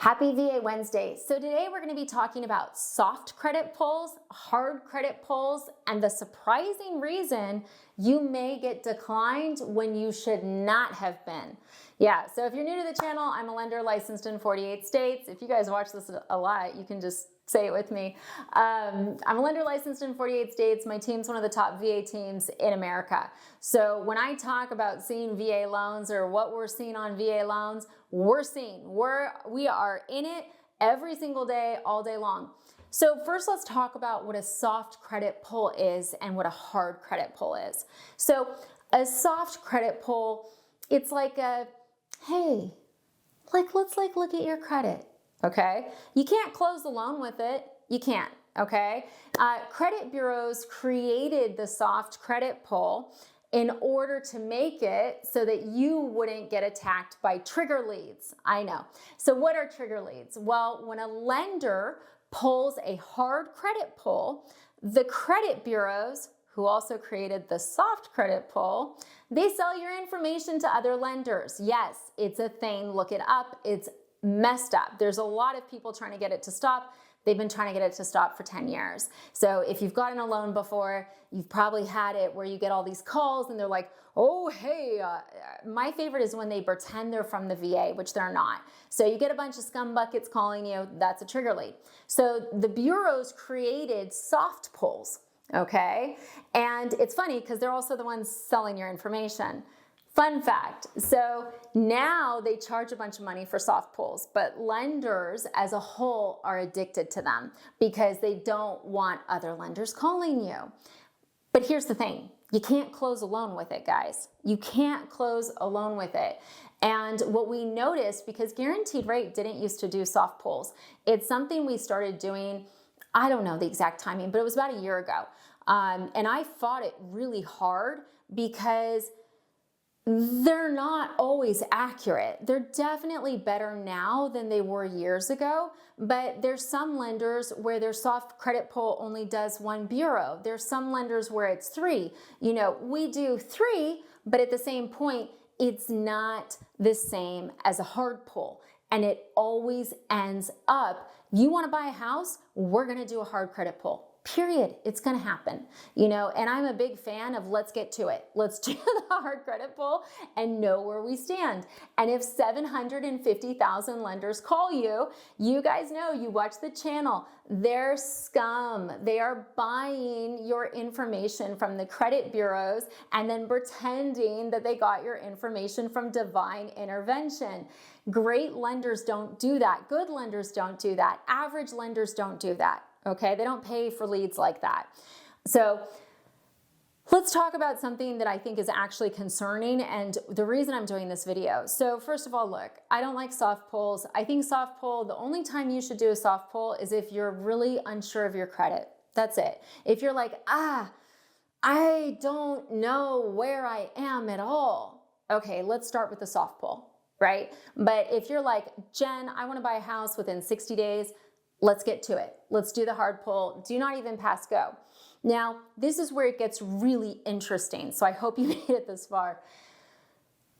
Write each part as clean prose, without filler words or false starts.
Happy VA Wednesday. So today we're going to be talking about soft credit pulls, hard credit pulls, and the surprising reason you may get declined when you should not have been. Yeah, so if you're new to the channel, I'm a lender licensed in 48 states. If you guys watch this a lot, you can just say it with me. I'm a lender licensed in 48 states. My team's one of the top VA teams in America. So when I talk about seeing VA loans or what we're seeing on VA loans, we are in it every single day, all day long. So first let's talk about what a soft credit pull is and what a hard credit pull is. So a soft credit pull, it's like a, hey, let's look at your credit. Okay, you can't close the loan with it. You can't, okay? Credit bureaus created the soft credit pull in order to make it so that you wouldn't get attacked by trigger leads. I know. So what are trigger leads? Well, when a lender pulls a hard credit pull, the credit bureaus, who also created the soft credit pull, they sell your information to other lenders. Yes, it's a thing. Look it up. It's messed up. There's a lot of people trying to get it to stop. They've been trying to get it to stop for 10 years. So if you've gotten a loan before, you've probably had it where you get all these calls and they're like, oh, hey, my favorite is when they pretend they're from the VA, which they're not. So you get a bunch of scum buckets calling you, that's a trigger lead. So the bureaus created soft pulls, okay? And it's funny because they're also the ones selling your information. Fun fact, so now they charge a bunch of money for soft pulls, but lenders as a whole are addicted to them because they don't want other lenders calling you. But here's the thing, you can't close a loan with it, guys. You can't close a loan with it. And what we noticed, because Guaranteed Rate didn't used to do soft pulls, it's something we started doing, I don't know the exact timing, but it was about a year ago. And I fought it really hard because they're not always accurate. They're definitely better now than they were years ago, but there's some lenders where their soft credit pull only does one bureau. There's some lenders where it's 3. You know, we do 3, but at the same point, it's not the same as a hard pull. And it always ends up, you wanna buy a house, we're gonna do a hard credit pull. Period. It's going to happen, you know, and I'm a big fan of let's get to it. Let's do the hard credit pull and know where we stand. And if 750,000 lenders call you, you guys know, you watch the channel, they're scum. They are buying your information from the credit bureaus and then pretending that they got your information from divine intervention. Great lenders don't do that. Good lenders don't do that. Average lenders don't do that. Okay, they don't pay for leads like that. So let's talk about something that I think is actually concerning and the reason I'm doing this video. So first of all, look, I don't like soft pulls. I think soft pull, the only time you should do a soft pull is if you're really unsure of your credit. That's it. If you're like, I don't know where I am at all. Okay, let's start with the soft pull, right? But if you're like, Jen, I want to buy a house within 60 days, let's get to it. Let's do the hard pull. Do not even pass go. Now, this is where it gets really interesting. So I hope you made it this far.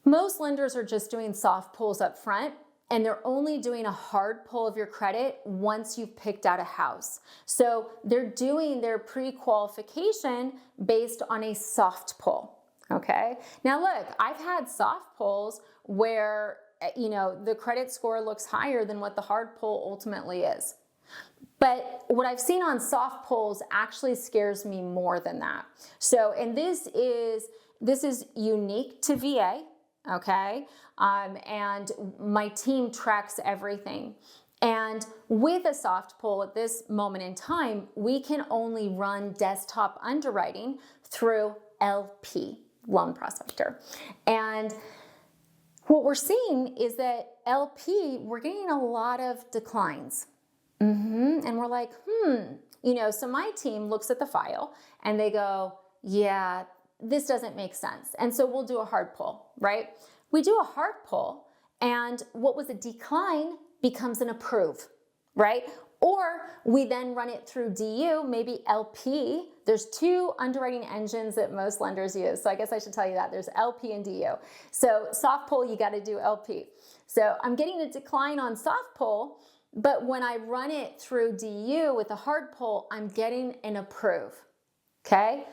Most lenders are just doing soft pulls up front, and they're only doing a hard pull of your credit once you've picked out a house. So they're doing their pre-qualification based on a soft pull, okay? Now look, I've had soft pulls where, you know, the credit score looks higher than what the hard pull ultimately is. But what I've seen on soft pulls actually scares me more than that. So, and this is unique to VA, okay? And my team tracks everything. And with a soft pull at this moment in time, we can only run desktop underwriting through LP, Loan Prospector. And what we're seeing is that LP, we're getting a lot of declines. And we're like, you know, so my team looks at the file and they go, yeah, this doesn't make sense. And so we'll do a hard pull, right? We do a hard pull and what was a decline becomes an approve, right? Or we then run it through DU, maybe LP. There's two underwriting engines that most lenders use. So I guess I should tell you that. There's LP and DU. So soft pull, you got to do LP. So I'm getting a decline on soft pull, but when I run it through DU with a hard pull, I'm getting an approve. Okay?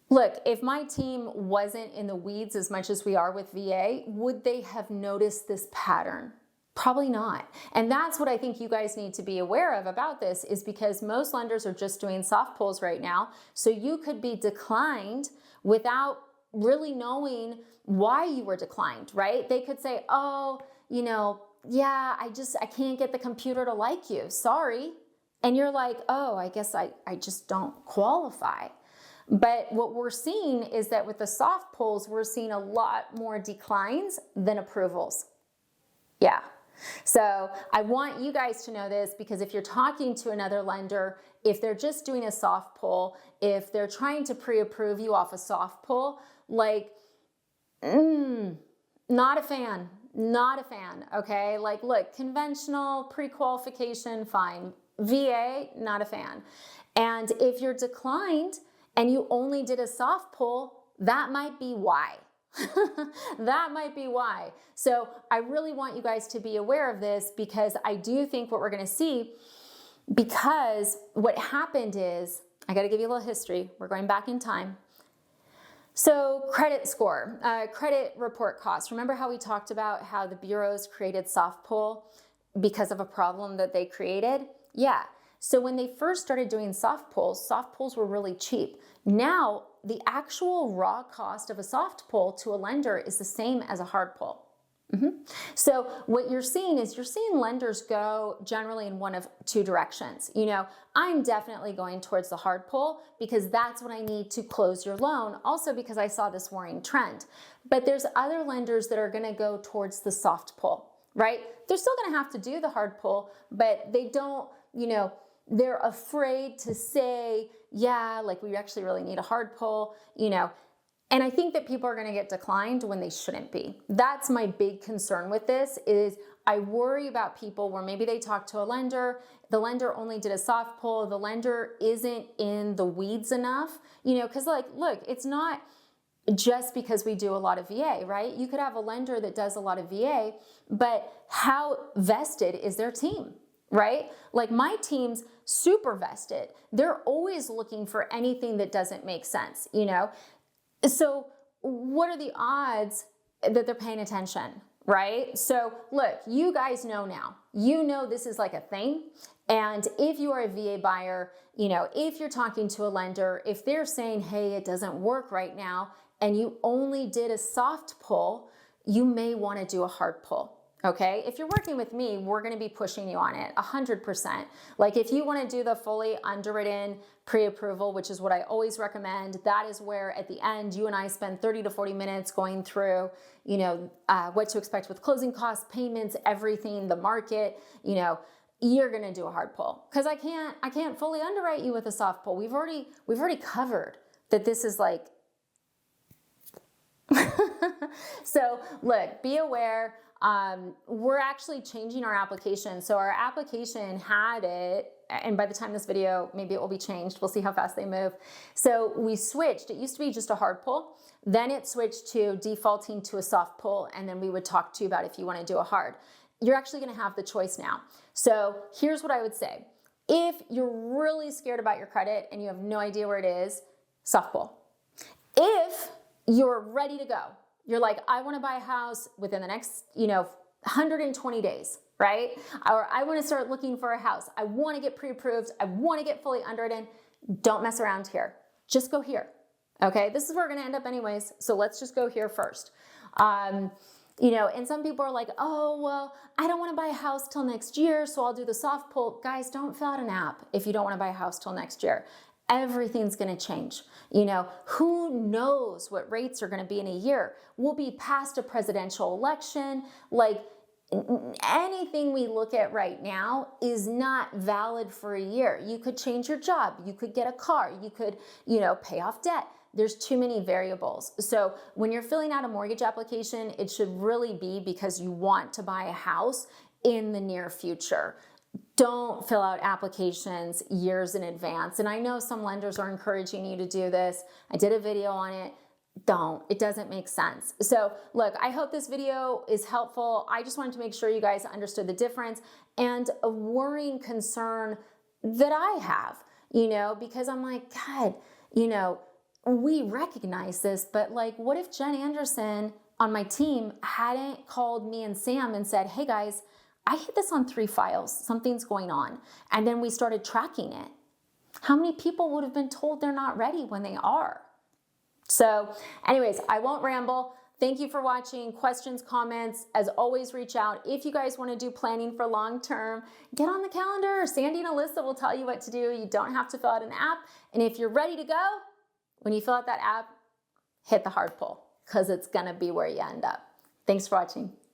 Look, if my team wasn't in the weeds as much as we are with VA, would they have noticed this pattern? Probably not. And that's what I think you guys need to be aware of about this, is because most lenders are just doing soft pulls right now. So you could be declined without really knowing why you were declined, right? They could say, oh, yeah, I can't get the computer to like you. Sorry. And you're like, oh, I guess I just don't qualify. But what we're seeing is that with the soft pulls, we're seeing a lot more declines than approvals. Yeah. So I want you guys to know this, because if you're talking to another lender, if they're just doing a soft pull, if they're trying to pre-approve you off a soft pull, like, not a fan, okay? Like, look, conventional pre-qualification, fine. VA, not a fan. And if you're declined and you only did a soft pull, that might be why. That might be why. So I really want you guys to be aware of this, because I do think what we're going to see, because what happened is, I got to give you a little history. We're going back in time. So credit score, credit report costs. Remember how we talked about how the bureaus created soft pull because of a problem that they created? Yeah. So when they first started doing soft pulls were really cheap. Now, the actual raw cost of a soft pull to a lender is the same as a hard pull. So what you're seeing is lenders go generally in one of two directions. I'm definitely going towards the hard pull because that's what I need to close your loan. Also because I saw this worrying trend. But there's other lenders that are going to go towards the soft pull, right? They're still going to have to do the hard pull, but they don't, they're afraid to say, yeah, like we actually really need a hard pull, And I think that people are going to get declined when they shouldn't be. That's my big concern with this, is I worry about people where maybe they talk to a lender, the lender only did a soft pull, the lender isn't in the weeds enough, because look, it's not just because we do a lot of VA, right? You could have a lender that does a lot of VA, but how vested is their team? Right? Like my team's super vested. They're always looking for anything that doesn't make sense, So what are the odds that they're paying attention, right? So look, you guys know now, this is like a thing. And if you are a VA buyer, if you're talking to a lender, if they're saying, hey, it doesn't work right now, and you only did a soft pull, you may want to do a hard pull. Okay, if you're working with me, we're going to be pushing you on it 100%. Like if you want to do the fully underwritten pre-approval, which is what I always recommend, that is where at the end, you and I spend 30 to 40 minutes going through, what to expect with closing costs, payments, everything, the market, you're going to do a hard pull, because I can't fully underwrite you with a soft pull. We've already covered that this is like, so look, be aware. We're actually changing our application. So our application had it, and by the time this video, maybe it will be changed. We'll see how fast they move. So we switched. It used to be just a hard pull. Then it switched to defaulting to a soft pull. And then we would talk to you about if you want to do a hard. You're actually going to have the choice now. So here's what I would say. If you're really scared about your credit and you have no idea where it is, soft pull. If you're ready to go, you're like, I want to buy a house within the next, 120 days, right? Or I want to start looking for a house. I want to get pre-approved. I want to get fully underwritten. Don't mess around here. Just go here. Okay. This is where we're going to end up anyways. So let's just go here first. And some people are like, oh, well, I don't want to buy a house till next year, so I'll do the soft pull. Guys, don't fill out an app if you don't want to buy a house till next year. Everything's going to change. Who knows what rates are going to be in a year? We'll be past a presidential election. Like anything we look at right now is not valid for a year. You could change your job. You could get a car. You could, pay off debt. There's too many variables. So when you're filling out a mortgage application, it should really be because you want to buy a house in the near future. don't fill out applications years in advance. And I know some lenders are encouraging you to do this. I did a video on it. Don't. It doesn't make sense. So look, I hope this video is helpful. I just wanted to make sure you guys understood the difference and a worrying concern that I have, because I'm like, God, we recognize this, but like, what if Jen Anderson on my team hadn't called me and Sam and said, hey guys, I hit this on 3 files, something's going on. And then we started tracking it. How many people would have been told they're not ready when they are? So anyways, I won't ramble. Thank you for watching. Questions, comments, as always, reach out. If you guys want to do planning for long-term, get on the calendar. Sandy and Alyssa will tell you what to do. You don't have to fill out an app. And if you're ready to go, when you fill out that app, hit the hard pull because it's going to be where you end up. Thanks for watching.